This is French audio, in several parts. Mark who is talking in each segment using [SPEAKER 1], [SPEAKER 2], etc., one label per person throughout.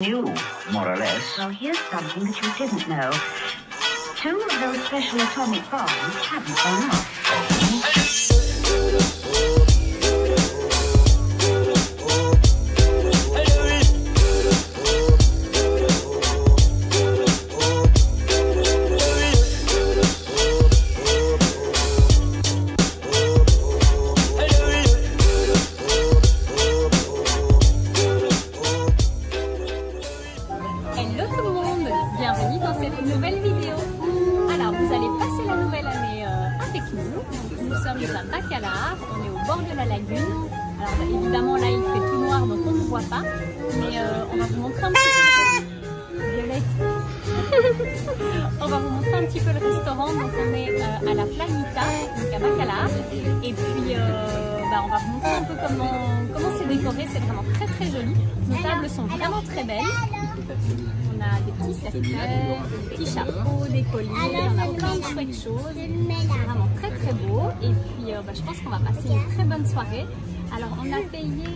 [SPEAKER 1] New, more or less.
[SPEAKER 2] Well, here's something that you didn't know. 2 of those special atomic bombs haven't gone off.
[SPEAKER 3] Hello tout le monde, bienvenue dans cette nouvelle vidéo. Alors vous allez passer la nouvelle année avec nous. Nous sommes à Bacalar, on est au bord de la lagune. Alors évidemment là il fait tout noir donc on ne voit pas. Mais on va vous montrer un petit peu. Violette. On va vous montrer un petit peu le restaurant. Donc on est à la Planita, donc à Bacalar. Et puis on va vous montrer un peu comment c'est décoré, c'est vraiment très très joli. Nos tables sont vraiment très belles. On a des petits cercueils, des petits chapeaux, des colliers, on a plein de chouettes choses. C'est vraiment très très beau. Et puis je pense qu'on va passer une très bonne soirée. Alors on a payé,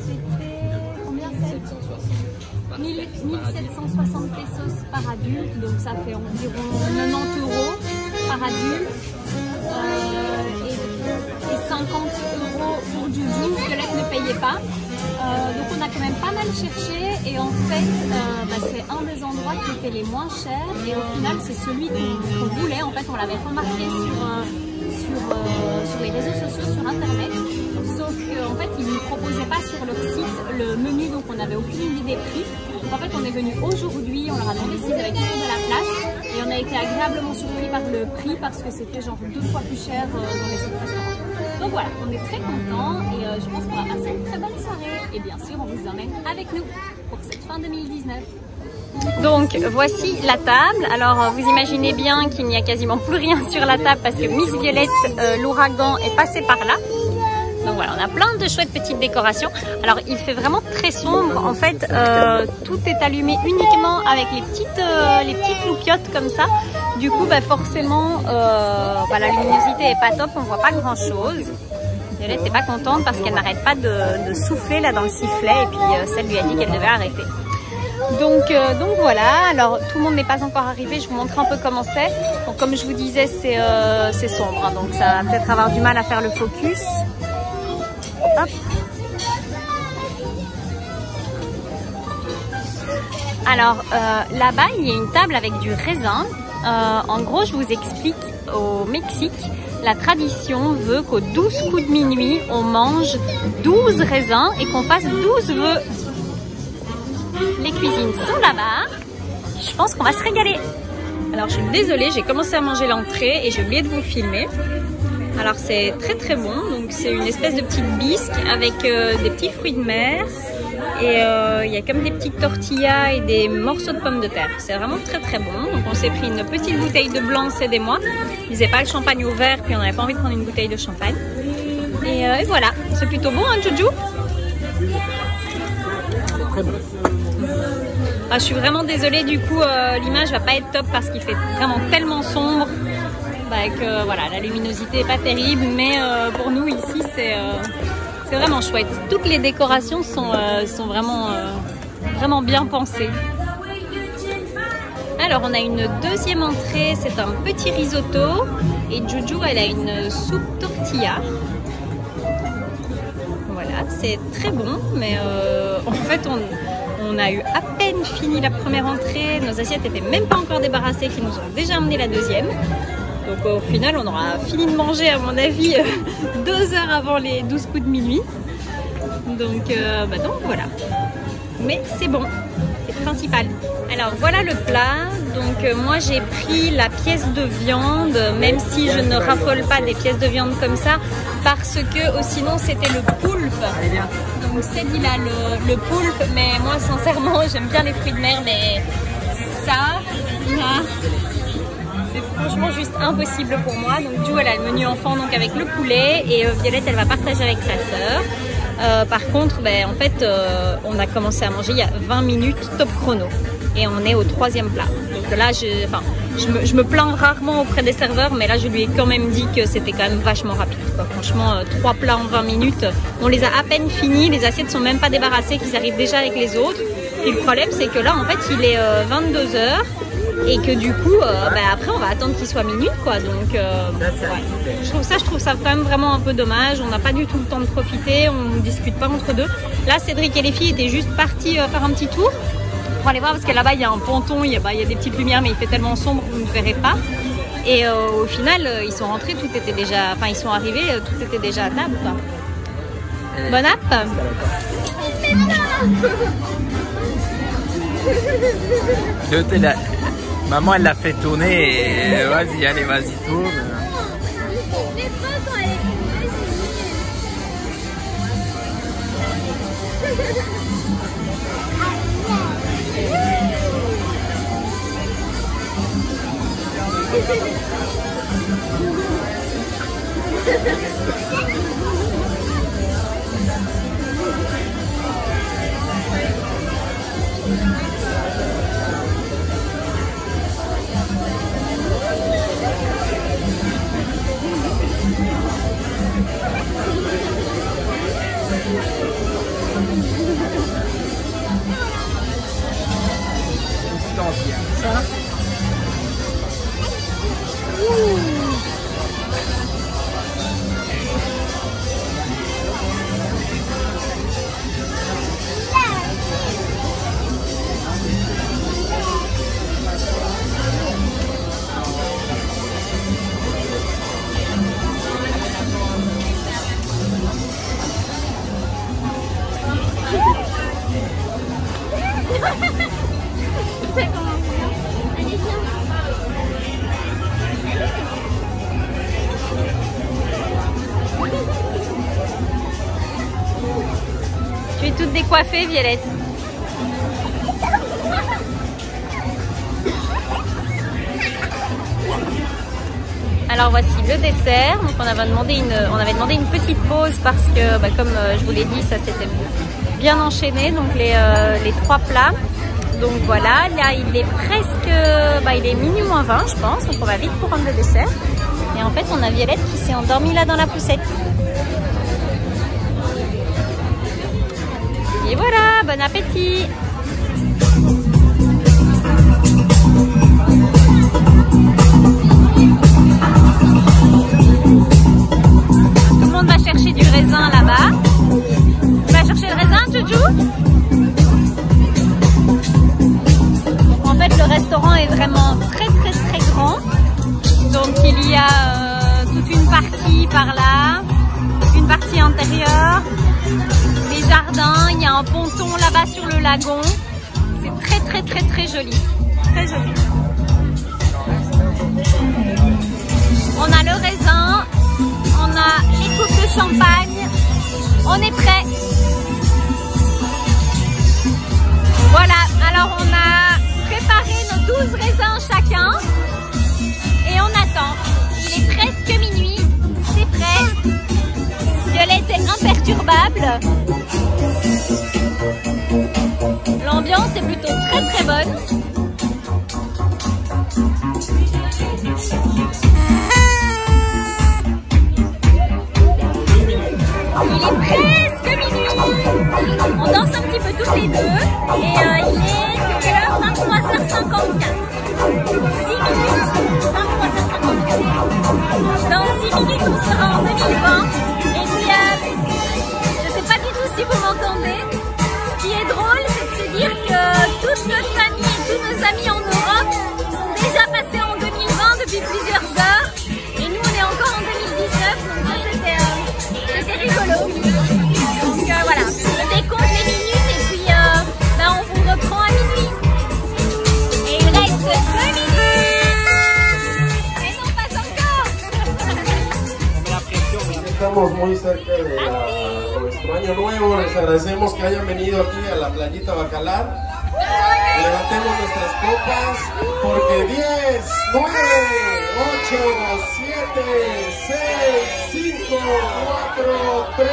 [SPEAKER 3] c'était combien? 1760 pesos par adulte, donc ça fait environ 90 € par adulte. Et 50 € pour Juju, Violette ne payait pas. Donc on a quand même pas mal cherché et en fait c'est un des endroits qui était les moins chers et au final c'est celui qu'on voulait. En fait on l'avait remarqué sur les réseaux sociaux, sur internet, sauf qu'en fait ils ne proposaient pas sur leur site le menu, donc on n'avait aucune idée des prix. Donc en fait on est venu aujourd'hui, on leur a demandé s'ils avaient toujours de la place et on a été agréablement surpris par le prix parce que c'était genre 2 fois plus cher dans les autres restaurants. Donc voilà, on est très contents et je pense qu'on va passer une très bonne soirée. Et bien sûr, on vous emmène avec nous pour cette fin 2019. Donc voici la table. Alors vous imaginez bien qu'il n'y a quasiment plus rien sur la table parce que Miss Violette, l'ouragan, est passé par là. Donc voilà, on a plein de chouettes petites décorations. Alors il fait vraiment très sombre. En fait, tout est allumé uniquement avec les petites loupiottes comme ça. Du coup, forcément, la luminosité est pas top, on voit pas grand chose. Violette n'est pas contente parce qu'elle n'arrête pas de souffler là dans le sifflet et puis celle lui a dit qu'elle devait arrêter. Donc voilà, alors tout le monde n'est pas encore arrivé, je vous montre un peu comment c'est. Donc comme je vous disais, c'est sombre, hein, donc ça va peut-être avoir du mal à faire le focus. Hop. Alors là-bas, il y a une table avec du raisin. En gros, je vous explique, au Mexique, la tradition veut qu'aux 12 coups de minuit, on mange 12 raisins et qu'on fasse 12 vœux. Les cuisines sont là-bas. Je pense qu'on va se régaler. Alors, je suis désolée, j'ai commencé à manger l'entrée et j'ai oublié de vous filmer. Alors, c'est très très bon. Donc, c'est une espèce de petite bisque avec des petits fruits de mer. Et il y a comme des petites tortillas et des morceaux de pommes de terre. C'est vraiment très très bon. Donc on s'est pris une petite bouteille de blanc, c'est des mois. Ils n'avaient pas le champagne au verre, puis on n'avait pas envie de prendre une bouteille de champagne. Et voilà, c'est plutôt bon, hein, Juju?
[SPEAKER 4] Très bon.
[SPEAKER 3] Je suis vraiment désolée, du coup l'image va pas être top parce qu'il fait vraiment tellement sombre que voilà, la luminosité est pas terrible. Mais pour nous ici, c'est vraiment chouette. Toutes les décorations sont vraiment bien pensées. Alors on a une deuxième entrée, c'est un petit risotto et Juju elle a une soupe tortilla. Voilà, c'est très bon, mais en fait on a eu à peine fini la première entrée, nos assiettes n'étaient même pas encore débarrassées, qu'ils nous ont déjà amené la deuxième. Donc au final, on aura fini de manger, à mon avis, 2 heures avant les 12 coups de minuit. Donc voilà. Mais c'est bon, c'est le principal. Alors voilà le plat. Donc moi j'ai pris la pièce de viande, même si je ne raffole pas des pièces de viande comme ça, parce que sinon c'était le poulpe. Donc c'est dit là le poulpe, mais moi sincèrement j'aime bien les fruits de mer, mais ça, là... c'est franchement juste impossible pour moi. Donc Ju elle a le menu enfant donc avec le poulet et Violette elle va partager avec sa sœur. Par contre en fait on a commencé à manger il y a 20 minutes top chrono et on est au 3e plat. Donc là je me plains rarement auprès des serveurs, mais là je lui ai quand même dit que c'était quand même vachement rapide quoi. Franchement 3 plats en 20 minutes, on les a à peine finis, les assiettes sont même pas débarrassées, qu'ils arrivent déjà avec les autres. Puis le problème, c'est que là, en fait, il est 22 h et que du coup, après, on va attendre qu'il soit minuit, quoi. Donc, ouais. Je trouve ça quand même vraiment un peu dommage. On n'a pas du tout le temps de profiter. On ne discute pas entre deux. Là, Cédric et les filles étaient juste partis faire un petit tour pour aller voir parce que là-bas, il y a un ponton, il y a des petites lumières, mais il fait tellement sombre, vous ne verrez pas. Et au final, ils sont rentrés, tout était déjà, enfin, ils sont arrivés, tout était déjà à table, quoi. Bon app.
[SPEAKER 1] Maman, elle l'a fait tourner et vas-y, allez, vas-y, tourne.
[SPEAKER 3] Tu es toute décoiffée, Violette. Alors voici le dessert. Donc on avait demandé une petite pause parce que, comme je vous l'ai dit, ça s'était bien enchaîné. Donc les 3 plats. Donc voilà, là il est presque, il est minuit moins 20 je pense. Donc on va vite pour prendre le dessert. Et en fait on a Violette qui s'est endormie là dans la poussette. Et voilà, bon appétit! Tout le monde va chercher du raisin là-bas. Tu vas chercher le raisin, Joujou? En fait, le restaurant est vraiment très très très grand. Donc il y a toute une partie par là, une partie intérieure. Des jardins, il y a un ponton là-bas sur le lagon. C'est très très très très joli. Très joli. On a le raisin, on a les coupes de champagne. On est prêt. Voilà, alors on a préparé nos 12 raisins chacun. Et on attend. Il est presque minuit. C'est prêt. Violette est imperturbable. L'ambiance est plutôt très très bonne. Il est presque minuit. On danse un petit peu toutes les deux. Et il est quelle heure? 23h54. 6 minutes. 23h54. Dans 6 minutes, on sera en 2020. Et puis, je ne sais pas du tout si vous m'entendez. Ce qui est drôle, c'est de se dire que toute notre famille et tous nos amis en Europe sont déjà passés en 2020 depuis plusieurs heures. Et nous, on est encore en 2019. Donc ça, c'était rigolo. Donc voilà, je décompte les minutes et puis on vous reprend à minuit. Et il reste 2 minutes. Et non, pas encore.
[SPEAKER 4] Estamos muy cerca de nuestro año nuevo. Les agradecemos que hayan venido aquí a la playita Bacalar. Levantemos nuestras copas porque 10, 9, 8, 7, 6, 5, 4, 3,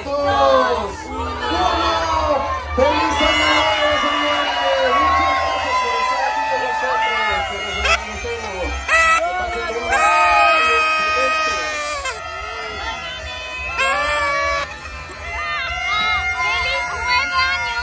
[SPEAKER 4] 2, 1. ¡Feliz año nuevo, señores! Muchas gracias por estar aquí con nosotros. Que pasen un año excelente.
[SPEAKER 3] ¡Feliz nuevo año!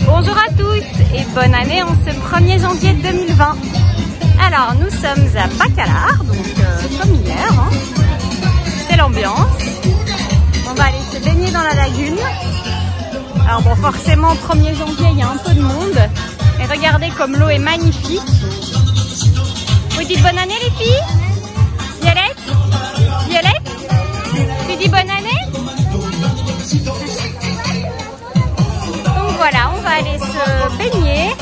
[SPEAKER 3] Bonjour à tous et bonne année en ce 1er janvier 2020. Alors nous sommes à Bacalar, donc comme hier, hein. C'est l'ambiance. On va aller se baigner dans la lagune. Alors bon, forcément 1er janvier il y a un peu de monde. Et regardez comme l'eau est magnifique. Vous dites bonne année les filles? Violette? Violette? Tu dis bonne année? Donc voilà, on va aller se baigner.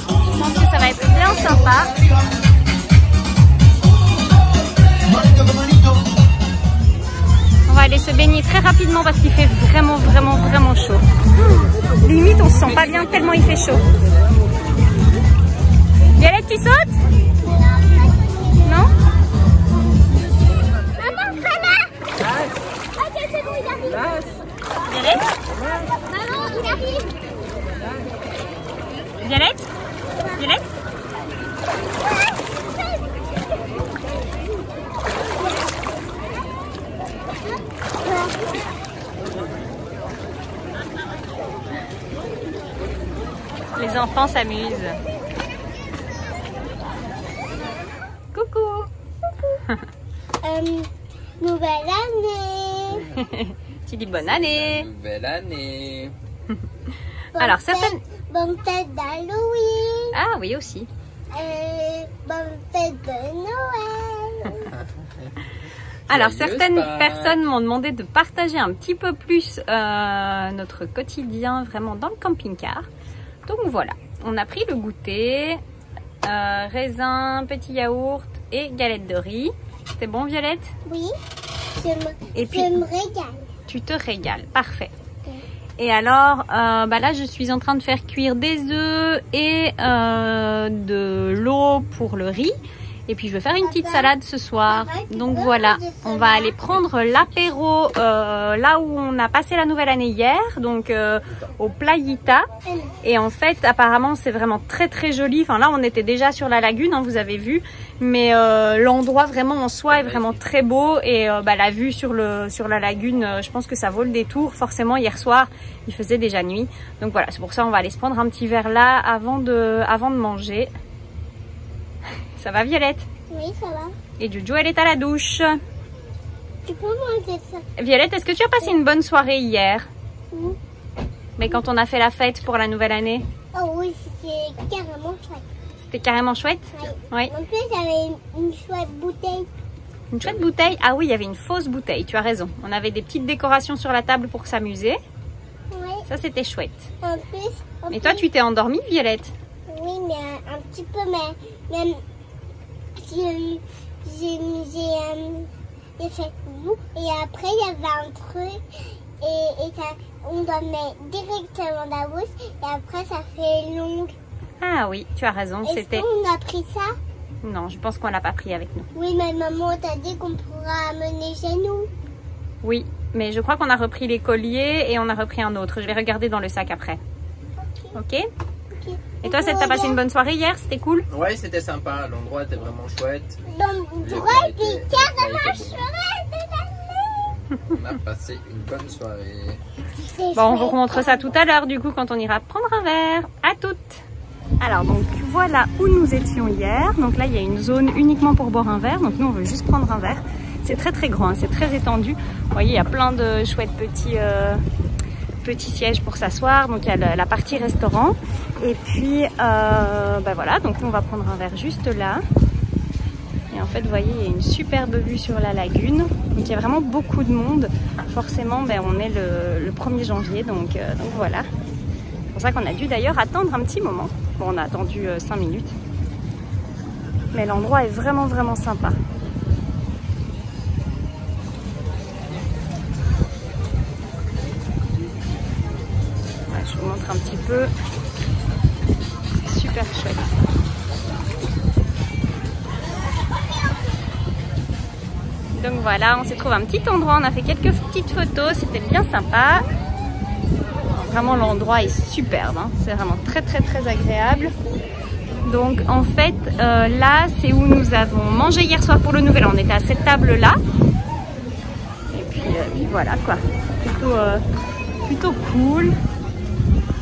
[SPEAKER 3] Je pense que ça va être bien sympa. On va aller se baigner très rapidement parce qu'il fait vraiment chaud. Limite on se sent pas bien tellement il fait chaud. Violette, tu sautes? Non?
[SPEAKER 5] Maman, Sana! Ok, c'est bon, il arrive.
[SPEAKER 3] Violette?
[SPEAKER 5] Maman, il arrive.
[SPEAKER 3] Violette? Violette? Les enfants s'amusent. Coucou.
[SPEAKER 5] Nouvelle année.
[SPEAKER 3] Tu dis bonne année.
[SPEAKER 1] Belle année.
[SPEAKER 3] Alors certaines...
[SPEAKER 5] Bonne fête d'Halloween.
[SPEAKER 3] Ah oui aussi.
[SPEAKER 5] Bonne fête de Noël.
[SPEAKER 3] Alors
[SPEAKER 1] Joyeuse
[SPEAKER 3] certaines
[SPEAKER 1] Pâques.
[SPEAKER 3] personnes m'ont demandé de partager un petit peu plus notre quotidien vraiment dans le camping-car. Donc voilà, on a pris le goûter, raisin, petit yaourt et galette de riz. C'est bon Violette?
[SPEAKER 5] Oui,
[SPEAKER 3] Et puis,
[SPEAKER 5] je me régale.
[SPEAKER 3] tu te régales, parfait. Et alors, là je suis en train de faire cuire des œufs et de l'eau pour le riz. Et puis je vais faire une petite salade ce soir. Donc voilà, on va aller prendre l'apéro là où on a passé la nouvelle année hier, donc au Playita. Et en fait apparemment c'est vraiment très joli. Enfin là on était déjà sur la lagune, hein, vous avez vu. Mais l'endroit vraiment en soi est vraiment très beau. Et la vue sur la lagune, je pense que ça vaut le détour. Forcément hier soir il faisait déjà nuit. Donc voilà, c'est pour ça on va aller se prendre un petit verre là avant de manger. Ça va Violette?
[SPEAKER 5] Oui, ça va.
[SPEAKER 3] Et Jojo elle est à la douche.
[SPEAKER 5] Tu peux manger ça?
[SPEAKER 3] Violette, est-ce que tu as passé une bonne soirée hier?
[SPEAKER 5] Oui.
[SPEAKER 3] Mais quand on a fait la fête pour la nouvelle année?
[SPEAKER 5] Oh oui, c'était carrément chouette.
[SPEAKER 3] C'était carrément chouette? Oui.
[SPEAKER 5] En plus, il y avait une chouette bouteille.
[SPEAKER 3] Une chouette bouteille? Ah oui, il y avait une fausse bouteille, tu as raison. On avait des petites décorations sur la table pour s'amuser.
[SPEAKER 5] Oui.
[SPEAKER 3] Ça c'était chouette.
[SPEAKER 5] En plus.
[SPEAKER 3] Et toi tu t'es endormie Violette?
[SPEAKER 5] Oui, mais un petit peu, mais j'ai fait vous et après il y avait un truc et ça, on doit mettre directement dans la bouche et après ça fait long.
[SPEAKER 3] Ah oui, tu as raison,
[SPEAKER 5] Est-ce
[SPEAKER 3] c'était...
[SPEAKER 5] qu'on a pris ça?
[SPEAKER 3] Non, je pense qu'on l'a pas pris avec nous.
[SPEAKER 5] Oui, mais maman t'a dit qu'on pourra amener chez nous.
[SPEAKER 3] Oui, mais je crois qu'on a repris les colliers et on a repris un autre. Je vais regarder dans le sac après. Ok? Et toi, t'as passé une bonne soirée hier? C'était cool?
[SPEAKER 1] Ouais, c'était sympa. L'endroit était vraiment chouette.
[SPEAKER 5] L'endroit était carrément chouette.
[SPEAKER 1] On a passé une bonne soirée.
[SPEAKER 3] Bon, on vous remontre ça tout à l'heure, du coup, quand on ira prendre un verre. À toutes! Alors, donc, voilà où nous étions hier. Donc là, il y a une zone uniquement pour boire un verre. Donc nous, on veut juste prendre un verre. C'est très grand, hein, c'est très étendu. Vous voyez, il y a plein de chouettes petits sièges pour s'asseoir. Donc il y a la partie restaurant. Et puis, voilà, donc nous, on va prendre un verre juste là. Et en fait, vous voyez, il y a une superbe vue sur la lagune. Donc il y a vraiment beaucoup de monde. Forcément, on est le 1er janvier, donc voilà. C'est pour ça qu'on a dû d'ailleurs attendre un petit moment. Bon, on a attendu 5 minutes. Mais l'endroit est vraiment sympa. Ouais, je vous montre un petit peu. C'est super chouette. Donc voilà, on s'est trouvé un petit endroit, on a fait quelques petites photos, c'était bien sympa. Vraiment l'endroit est superbe, hein. C'est vraiment très agréable. Donc en fait, là c'est où nous avons mangé hier soir pour le nouvel an. On était à cette table là. Et puis voilà quoi. Plutôt cool.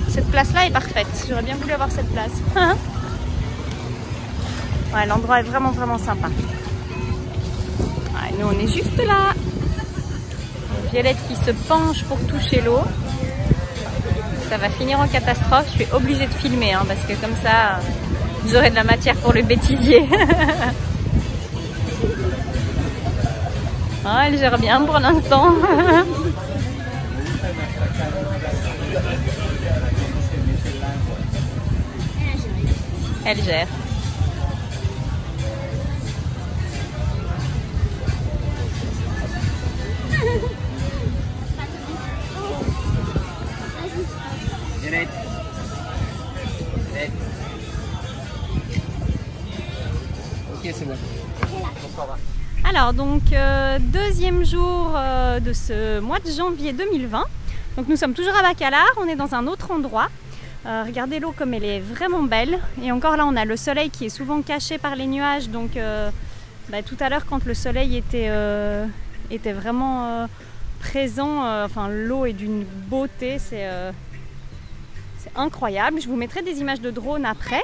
[SPEAKER 3] Cette place là est parfaite. J'aurais bien voulu avoir cette place. Ouais, l'endroit est vraiment sympa. Ouais, nous on est juste là. Violette qui se penche pour toucher l'eau. Ça va finir en catastrophe. Je suis obligée de filmer hein, parce que comme ça, j'aurai de la matière pour le bêtisier. Ah, elle gère bien pour l'instant. Elle gère.
[SPEAKER 1] Ok, c'est bon.
[SPEAKER 3] Alors donc deuxième jour de ce mois de janvier 2020. Donc nous sommes toujours à Bacalar, on est dans un autre endroit. Regardez l'eau comme elle est vraiment belle. Et encore là on a le soleil qui est souvent caché par les nuages. Donc tout à l'heure quand le soleil était vraiment présent, enfin l'eau est d'une beauté, c'est incroyable. Je vous mettrai des images de drone après.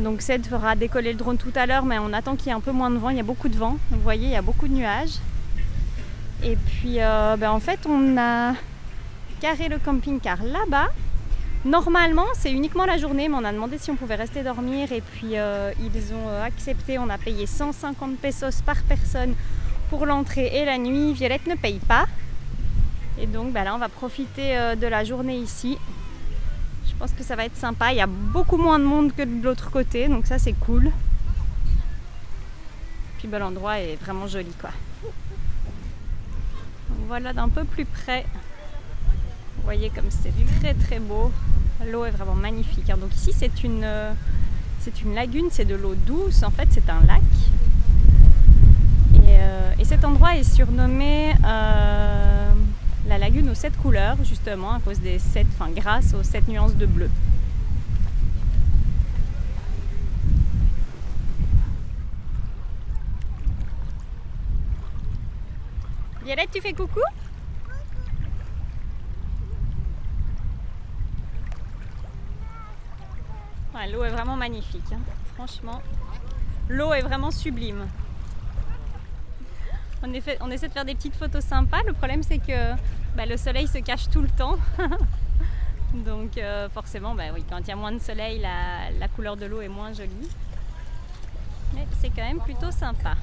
[SPEAKER 3] Donc Ced fera décoller le drone tout à l'heure, mais on attend qu'il y ait un peu moins de vent. Il y a beaucoup de vent, vous voyez, il y a beaucoup de nuages. Et puis en fait on a carré le camping-car là-bas. Normalement c'est uniquement la journée, mais on a demandé si on pouvait rester dormir et puis ils ont accepté. On a payé 150 pesos par personne pour l'entrée et la nuit. Violette ne paye pas. Et donc là on va profiter de la journée ici. Je pense que ça va être sympa. Il y a beaucoup moins de monde que de l'autre côté, donc ça c'est cool. Puis l'endroit est vraiment joli quoi. Donc, voilà d'un peu plus près. Vous voyez comme c'est très beau. L'eau est vraiment magnifique. Hein. Donc ici c'est une lagune, c'est de l'eau douce. En fait c'est un lac. Et cet endroit est surnommé la lagune aux 7 couleurs, justement à cause des 7, grâce aux 7 nuances de bleu. Violette, tu fais coucou? Ouais, l'eau est vraiment magnifique, hein. Franchement, l'eau est vraiment sublime. On essaie de faire des petites photos sympas. Le problème c'est que le soleil se cache tout le temps. Donc forcément, oui, quand il y a moins de soleil, la couleur de l'eau est moins jolie. Mais c'est quand même plutôt sympa.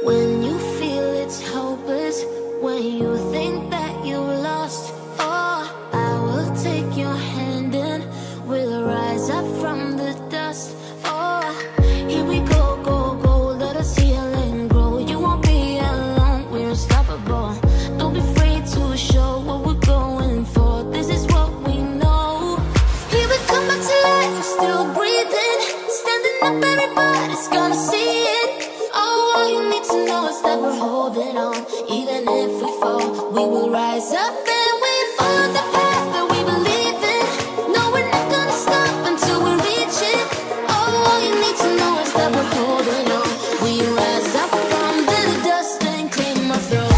[SPEAKER 6] When you feel it's hopeless, when you think that you lost, oh, I will take your hand and we'll rise up from the dust. Oh, here we go, let us heal and grow. You won't be alone, we're unstoppable. Don't be afraid to show what we're going for. This is what we know. Here we come back to life, we're still breathing. Standing up, everybody's gonna see it. Oh, all you need to know is that we're holding on. Even if we fall, we will rise up and we follow the path that we believe in. No, we're not gonna stop until we reach it. Oh, all you need to know is that we're holding on. We rise up from the dust and claim our throne.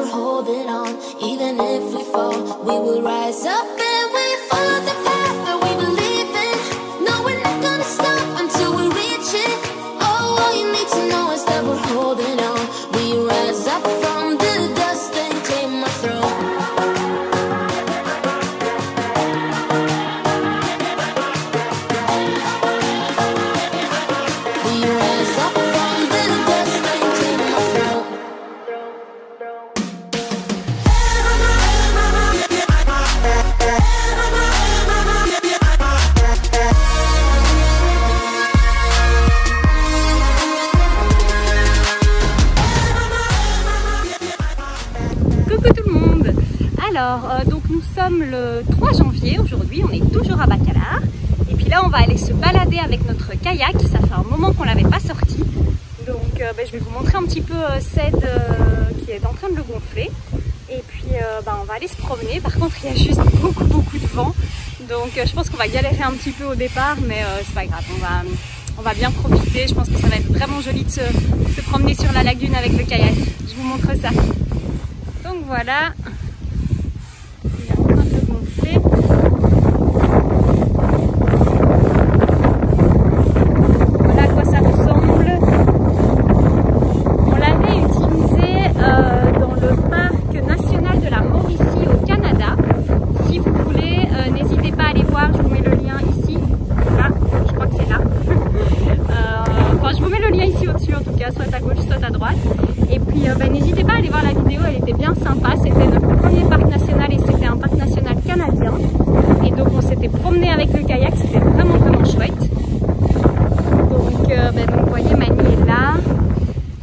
[SPEAKER 6] Hold even if we fall, we will rise up and we follow the path that we believe in. No, we're not gonna stop until we reach it. Oh, all you need to know is that we're holding on. We rise up from the dust and claim our throne. We rise up from the dust and claim our throne.
[SPEAKER 3] Coucou tout le monde. Alors, donc nous sommes le 3 janvier aujourd'hui, on est toujours à Bacalar. Et puis là, on va aller se balader avec notre kayak. Ça fait un moment qu'on l'avait pas sorti. Donc, je vais vous montrer un petit peu Ced qui est en train de le gonfler. Et puis, on va aller se promener. Par contre, il y a juste beaucoup de vent. Donc, je pense qu'on va galérer un petit peu au départ, mais c'est pas grave. On va bien profiter. Je pense que ça va être vraiment joli de se promener sur la lagune avec le kayak. Je vous montre ça. Donc voilà, il est en train de gonfler. Voilà à quoi ça ressemble. On l'avait utilisé dans le parc national de la Mauricie au Canada. Si vous voulez, n'hésitez pas à aller voir, je vous mets le lien ici. Là, je crois que c'est là. Enfin, je vous mets le lien ici au-dessus en tout cas, soit à gauche, soit à droite. Et puis n'hésitez pas à aller voir la vidéo, elle était bien sympa. C'était notre premier parc national et c'était un parc national canadien. Et donc on s'était promené avec le kayak, c'était vraiment chouette. Donc vous voyez, Mani est là,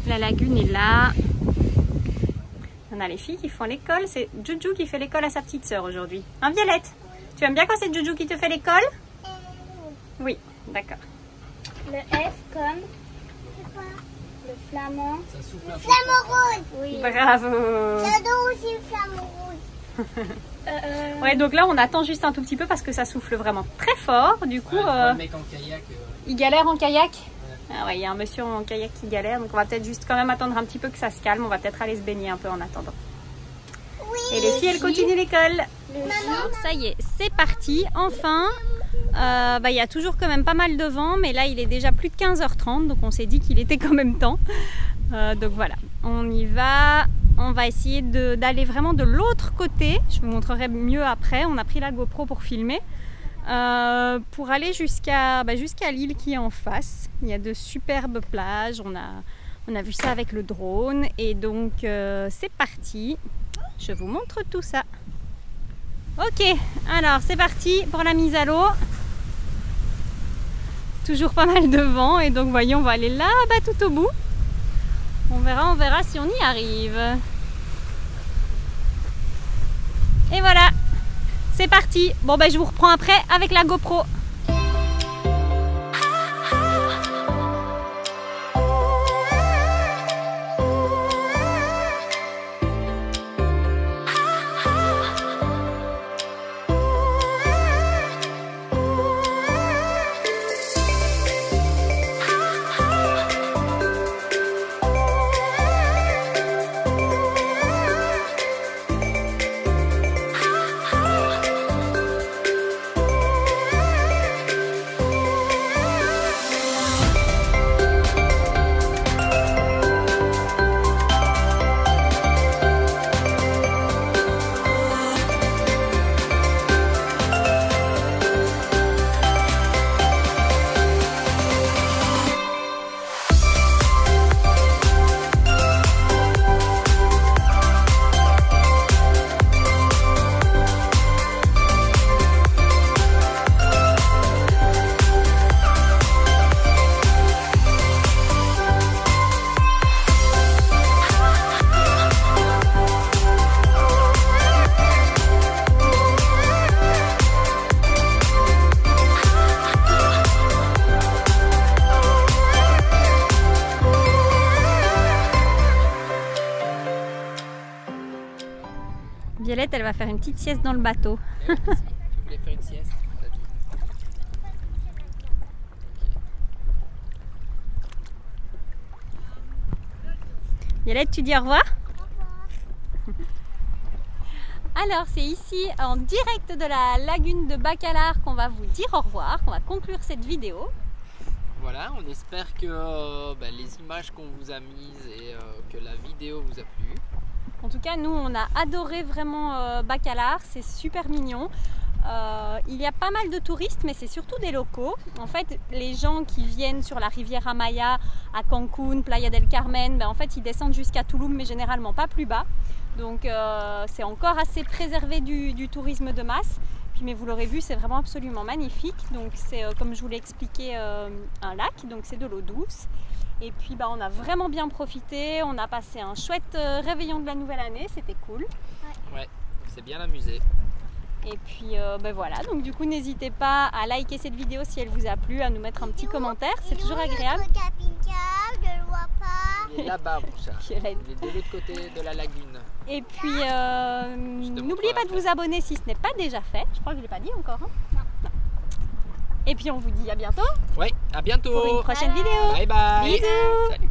[SPEAKER 3] la lagune est là. On a les filles qui font l'école, c'est Juju qui fait l'école à sa petite sœur aujourd'hui. Hein Violette? Tu aimes bien quand c'est Juju qui te fait l'école? Oui, d'accord.
[SPEAKER 5] Le F comme le flamand. Ça souffle un peu. Flamand rose. Oui.
[SPEAKER 3] Bravo.
[SPEAKER 5] J'adore aussi le flamand rose.
[SPEAKER 3] Ouais, donc là on attend juste un tout petit peu parce que ça souffle vraiment très fort. Du coup,
[SPEAKER 1] le mec en kayak.
[SPEAKER 3] Il galère en kayak. Ah ouais, il y a un monsieur en kayak qui galère, donc on va peut-être juste quand même attendre un petit peu que ça se calme. On va peut-être aller se baigner un peu en attendant.
[SPEAKER 5] Oui.
[SPEAKER 3] Et les filles, elles continuent l'école. Alors ça y est, c'est parti. Enfin. Il y a toujours quand même pas mal de vent, mais là il est déjà plus de 15h30, donc on s'est dit qu'il était quand même temps. Donc voilà, on y va. On va essayer d'aller vraiment de l'autre côté. Je vous montrerai mieux après. On a pris la GoPro pour filmer, pour aller jusqu'à l'île qui est en face. Il y a de superbes plages. On a vu ça avec le drone, et donc c'est parti. Je vous montre tout ça. Ok, alors c'est parti pour la mise à l'eau. Toujours pas mal de vent, et donc voyez, on va aller là-bas tout au bout. On verra si on y arrive. Et voilà, c'est parti. Bon je vous reprends après avec la GoPro. Violette, elle va faire une petite sieste dans le bateau.
[SPEAKER 1] Tu voulais faire une sieste?
[SPEAKER 3] Violette, tu dis au revoir? Alors c'est ici en direct de la lagune de Bacalar qu'on va vous dire au revoir, qu'on va conclure cette vidéo.
[SPEAKER 1] Voilà, on espère que les images qu'on vous a mises et que la vidéo vous a plu.
[SPEAKER 3] En tout cas, nous, on a adoré vraiment Bacalar, c'est super mignon. Il y a pas mal de touristes, mais c'est surtout des locaux. En fait, les gens qui viennent sur la rivière Amaya, à Cancun, Playa del Carmen, en fait, ils descendent jusqu'à Tulum, mais généralement pas plus bas. Donc, c'est encore assez préservé du tourisme de masse. Puis, mais vous l'aurez vu, c'est vraiment absolument magnifique. Donc, c'est comme je vous l'ai expliqué, un lac, donc c'est de l'eau douce. Et puis on a vraiment bien profité, on a passé un chouette réveillon de la nouvelle année, c'était cool.
[SPEAKER 1] Ouais, on s'est bien amusé.
[SPEAKER 3] Et puis voilà, donc du coup n'hésitez pas à liker cette vidéo si elle vous a plu, à nous mettre un petit commentaire, c'est toujours agréable.
[SPEAKER 5] Je le vois pas.
[SPEAKER 1] Il est là-bas mon chat, il est de l'autre côté de la lagune.
[SPEAKER 3] Et puis n'oubliez pas de vous abonner si ce n'est pas déjà fait, je crois que je ne l'ai pas dit encore. Hein. Non. Et puis on vous dit à bientôt.
[SPEAKER 1] Ouais, à bientôt.
[SPEAKER 3] Pour une prochaine vidéo.
[SPEAKER 1] Bye bye.
[SPEAKER 3] Bisous.
[SPEAKER 1] Salut.